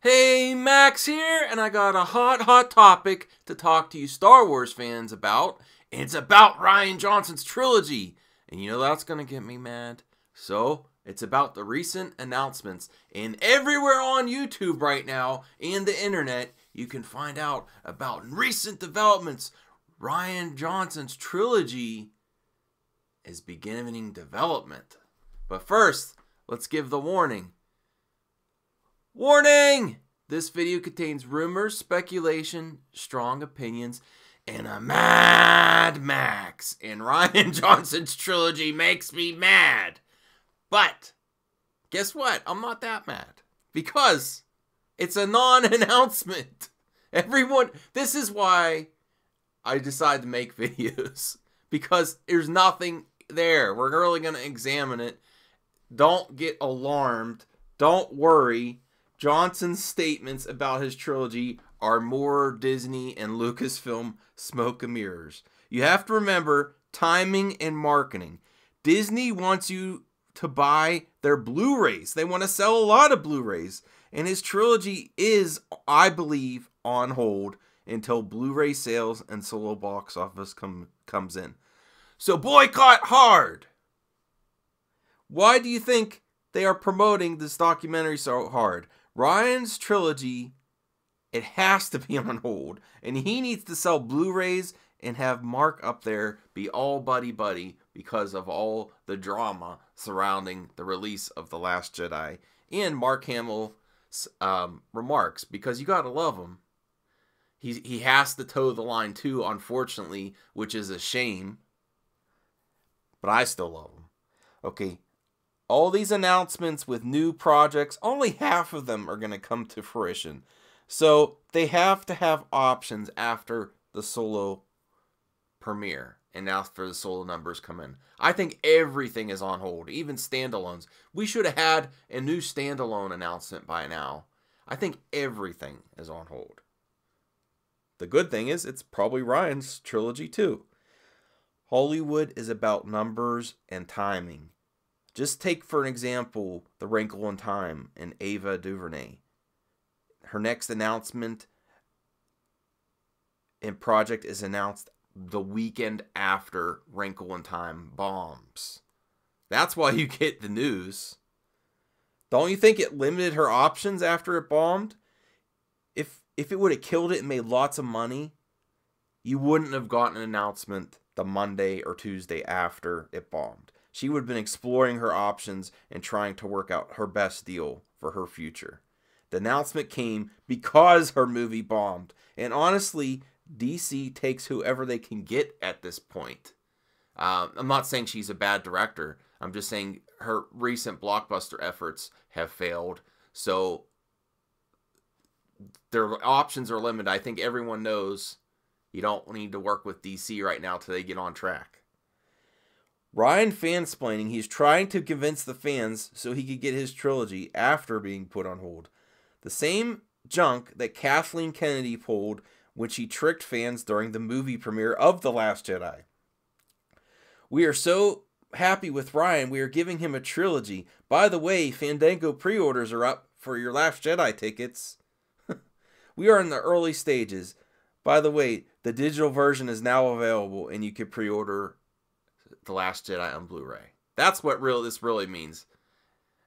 Hey, Max here, and I got a hot topic to talk to you Star Wars fans about. And it's about Rian Johnson's trilogy. And you know that's going to get me mad. So, it's about the recent announcements. And everywhere on YouTube right now and the internet, you can find out about recent developments. Rian Johnson's trilogy is beginning development. But first, let's give the warning. Warning! This video contains rumors, speculation, strong opinions, and a Mad Max. And Rian Johnson's trilogy makes me mad. But, guess what? I'm not that mad. Because it's a non-announcement. This is why I decided to make videos. Because there's nothing there. We're really going to examine it. Don't get alarmed. Don't worry. Johnson's statements about his trilogy are more Disney and Lucasfilm smoke and mirrors. You have to remember timing and marketing. Disney wants you to buy their Blu-rays. They want to sell a lot of Blu-rays. And his trilogy is, I believe, on hold until Blu-ray sales and solo box office comes in. So boycott hard! Why do you think they are promoting this documentary so hard? Rian's trilogy, it has to be on hold. And he needs to sell Blu-rays and have Mark up there be all buddy-buddy because of all the drama surrounding the release of The Last Jedi. And Mark Hamill's remarks, because you gotta love him. He has to toe the line too, unfortunately, which is a shame. But I still love him. Okay. All these announcements with new projects, only half of them are going to come to fruition. So they have to have options after the solo premiere and after the solo numbers come in. I think everything is on hold, even standalones. We should have had a new standalone announcement by now. I think everything is on hold. The good thing is it's probably Rian's trilogy too. Hollywood is about numbers and timing. Just take, for an example, The Wrinkle in Time and Ava DuVernay. Her next announcement and project is announced the weekend after Wrinkle in Time bombs. That's why you get the news. Don't you think it limited her options after it bombed? If it would have killed it and made lots of money, you wouldn't have gotten an announcement the Monday or Tuesday after it bombed. She would have been exploring her options and trying to work out her best deal for her future. The announcement came because her movie bombed. And honestly, DC takes whoever they can get at this point. I'm not saying she's a bad director. I'm just saying her recent blockbuster efforts have failed. So their options are limited. I think everyone knows you don't need to work with DC right now till they get on track. Rian fansplaining, he's trying to convince the fans so he could get his trilogy after being put on hold. The same junk that Kathleen Kennedy pulled when she tricked fans during the movie premiere of The Last Jedi. We are so happy with Rian, we are giving him a trilogy. By the way, Fandango pre-orders are up for your Last Jedi tickets. We are in the early stages. By the way, the digital version is now available and you can pre-order The Last Jedi on Blu-ray. That's what this really means.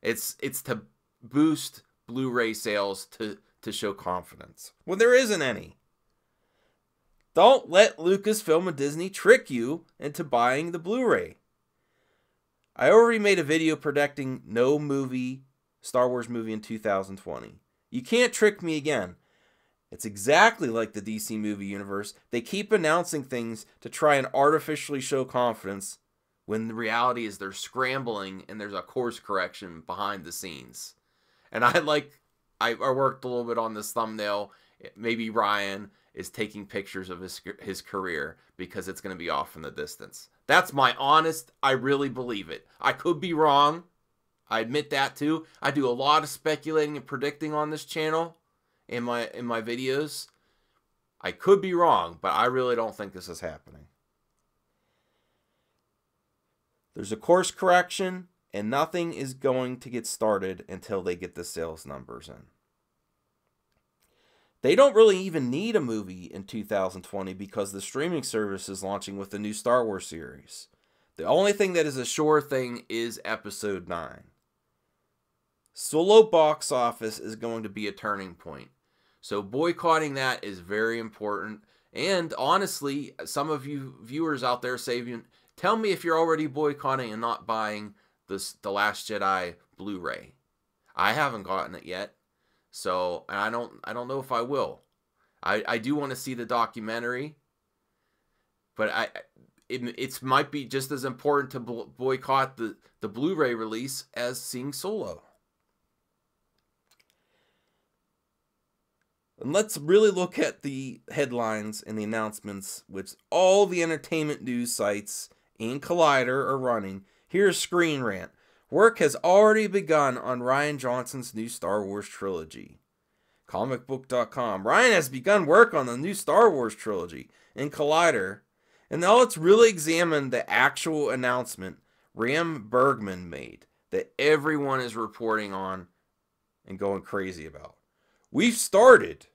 It's to boost Blu-ray sales to show confidence when there isn't any. Don't let Lucasfilm and Disney trick you into buying the Blu-ray. I already made a video predicting no Star Wars movie in 2020. You can't trick me again. It's exactly like the DC movie universe. They keep announcing things to try and artificially show confidence when the reality is they're scrambling and there's a course correction behind the scenes. And I worked a little bit on this thumbnail. Maybe Rian is taking pictures of his career because it's going to be off in the distance. That's my honest, I really believe it. I could be wrong. I admit that too. I do a lot of speculating and predicting on this channel in my videos. I could be wrong, but I really don't think this is happening. There's a course correction, and nothing is going to get started until they get the sales numbers in. They don't really even need a movie in 2020 because the streaming service is launching with the new Star Wars series. The only thing that is a sure thing is Episode 9. Solo box office is going to be a turning point. So boycotting that is very important. And honestly, some of you viewers out there saying, tell me if you're already boycotting and not buying The Last Jedi Blu-ray. I haven't gotten it yet. So I don't know if I will. I do want to see the documentary, but it might be just as important to boycott the Blu-ray release as seeing Solo. And let's really look at the headlines and the announcements, which all the entertainment news sites and Collider are running. Here's Screen Rant. Work has already begun on Rian Johnson's new Star Wars trilogy. Comicbook.com. Rian has begun work on the new Star Wars trilogy in Collider. And now let's really examine the actual announcement Ram Bergman made that everyone is reporting on and going crazy about. We've started.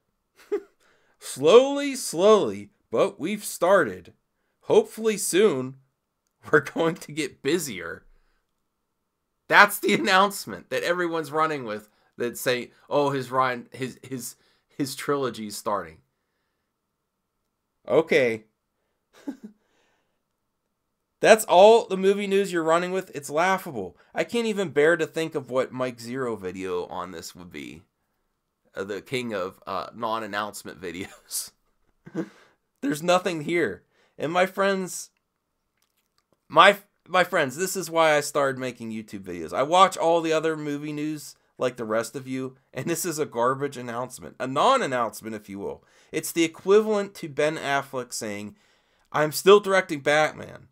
Slowly, but we've started. Hopefully soon, we're going to get busier. That's the announcement that everyone's running with, that say, oh, his trilogy is starting. Okay. That's all the movie news you're running with? It's laughable. I can't even bear to think of what Mike Zero video on this would be. The king of non-announcement videos. There's nothing here. And my friends, this is why I started making YouTube videos. I watch all the other movie news like the rest of you, and this is a garbage announcement. A non-announcement, if you will. It's the equivalent to Ben Affleck saying, I'm still directing Batman.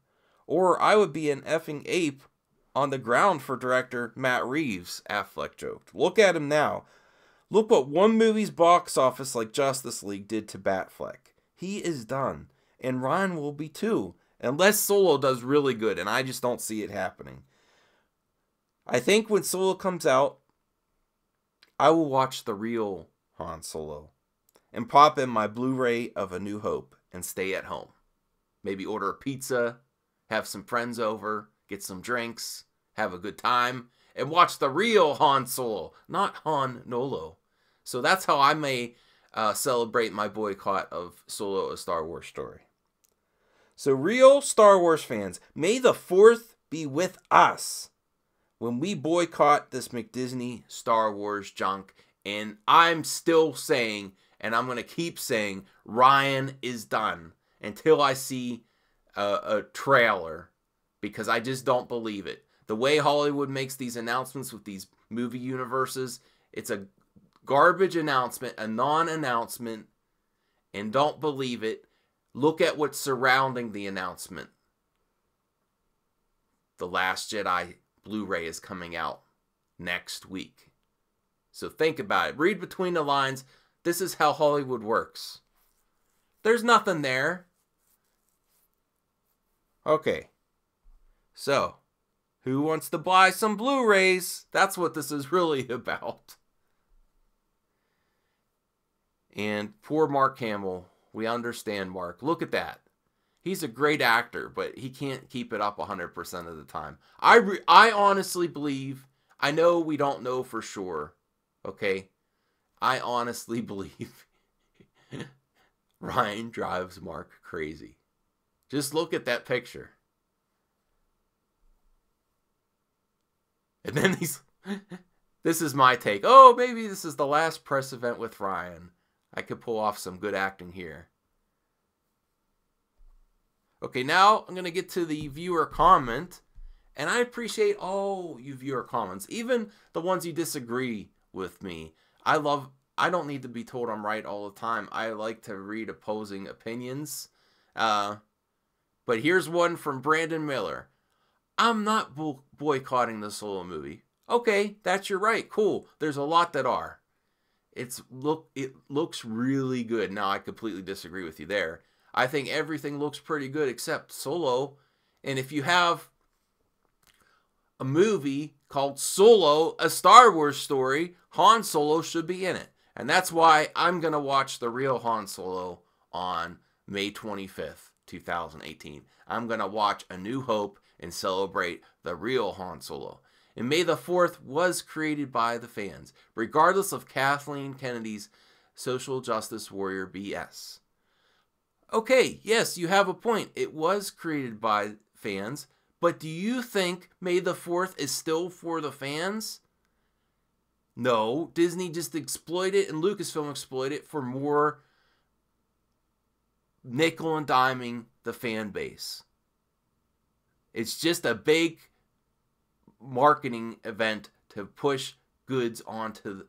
Or I would be an effing ape on the ground for director Matt Reeves, Affleck joked. Look at him now. Look what one movie's box office like Justice League did to Batfleck. He is done. And Ryan will be too. Unless Solo does really good, and I just don't see it happening. I think when Solo comes out, I will watch the real Han Solo. And pop in my Blu-ray of A New Hope and stay at home. Maybe order a pizza, have some friends over, get some drinks, have a good time, and watch the real Han Solo, not Han Nolo. So that's how I may celebrate my boycott of Solo: A Star Wars Story. So real Star Wars fans, may the 4th be with us when we boycott this McDisney Star Wars junk. And I'm still saying, and I'm going to keep saying, Ryan is done until I see a trailer, because I just don't believe it. The way Hollywood makes these announcements with these movie universes, it's a garbage announcement, a non-announcement, and don't believe it. Look at what's surrounding the announcement. The Last Jedi Blu-ray is coming out next week. So think about it. Read between the lines. This is how Hollywood works. There's nothing there. Okay. So, who wants to buy some Blu-rays? That's what this is really about. And poor Mark Hamill. We understand Mark. Look at that. He's a great actor, but he can't keep it up 100% of the time. I honestly believe, I know we don't know for sure, okay? I honestly believe Ryan drives Mark crazy. Just look at that picture. And then this is my take. Oh, maybe this is the last press event with Ryan. I could pull off some good acting here. Okay, now I'm going to get to the viewer comment. And I appreciate all you viewer comments, even the ones you disagree with me. I don't need to be told I'm right all the time. I like to read opposing opinions. But here's one from Brandon Miller. I'm not boycotting the Solo movie. Okay, that's your right. Cool. There's a lot that are. It looks really good. Now, I completely disagree with you there. I think everything looks pretty good except Solo. And if you have a movie called Solo: A Star Wars Story, Han Solo should be in it. And that's why I'm going to watch the real Han Solo on May 25th, 2018. I'm going to watch A New Hope and celebrate the real Han Solo. And May the 4th was created by the fans, regardless of Kathleen Kennedy's social justice warrior BS. Okay, yes, you have a point. It was created by fans, but do you think May the 4th is still for the fans? No, Disney just exploited it and Lucasfilm exploited it for more nickel and diming the fan base. It's just a big marketing event to push goods onto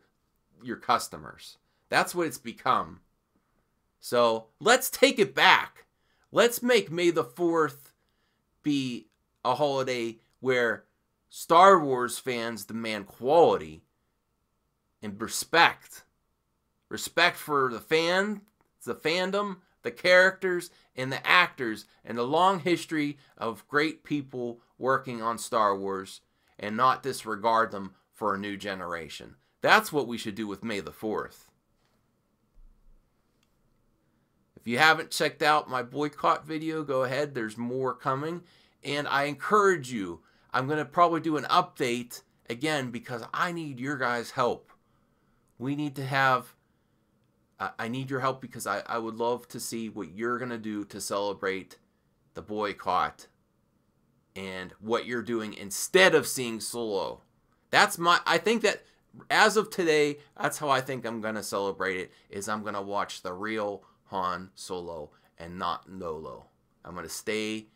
your customers. That's what it's become. So let's take it back. Let's make May the 4th be a holiday where Star Wars fans demand quality and respect. Respect for the fandom, the characters, and the actors, and the long history of great people working on Star Wars, and not disregard them for a new generation. That's what we should do with May the 4th. If you haven't checked out my boycott video, go ahead. There's more coming. And I encourage you, I'm going to probably do an update again because I need your guys' help. We need to have, I need your help because I would love to see what you're going to do to celebrate the boycott and what you're doing instead of seeing Solo. I think that as of today, that's how I think I'm going to celebrate it, is I'm going to watch the real Han Solo and not Nolo. I'm going to stay,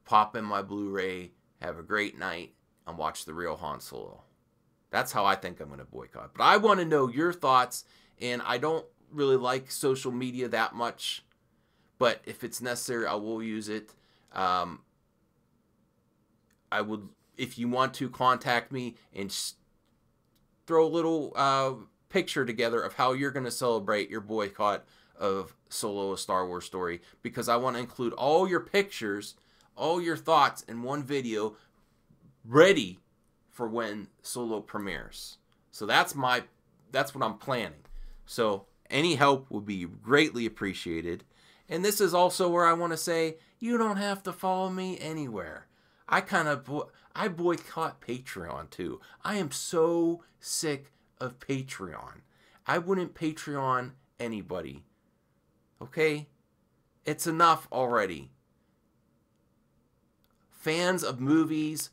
pop in my Blu-ray, have a great night, and watch the real Han Solo. That's how I think I'm going to boycott. But I want to know your thoughts, and I don't really like social media that much, but if it's necessary, I will use it. I would, if you want to contact me and throw a little picture together of how you're going to celebrate your boycott of Solo: A Star Wars Story, because I want to include all your pictures, all your thoughts in one video ready for when Solo premieres. So that's what I'm planning. So any help would be greatly appreciated. And this is also where I want to say, you don't have to follow me anywhere. I boycott Patreon too. I am so sick of Patreon. I wouldn't Patreon anybody. Okay? It's enough already. Fans of movies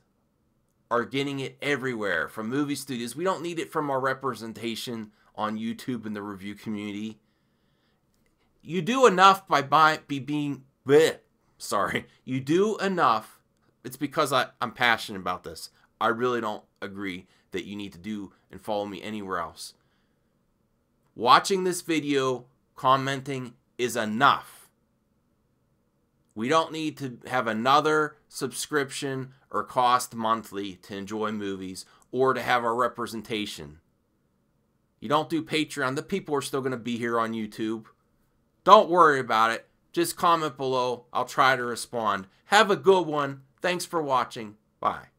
are getting it everywhere from movie studios. We don't need it from our representation on YouTube and the review community. You do enough by being You do enough. It's because I'm passionate about this. I really don't agree that you need to do and follow me anywhere else. Watching this video, commenting is enough. We don't need to have another subscription or cost monthly to enjoy movies or to have our representation. You don't do Patreon. The people are still going to be here on YouTube. Don't worry about it. Just comment below. I'll try to respond. Have a good one. Thanks for watching. Bye.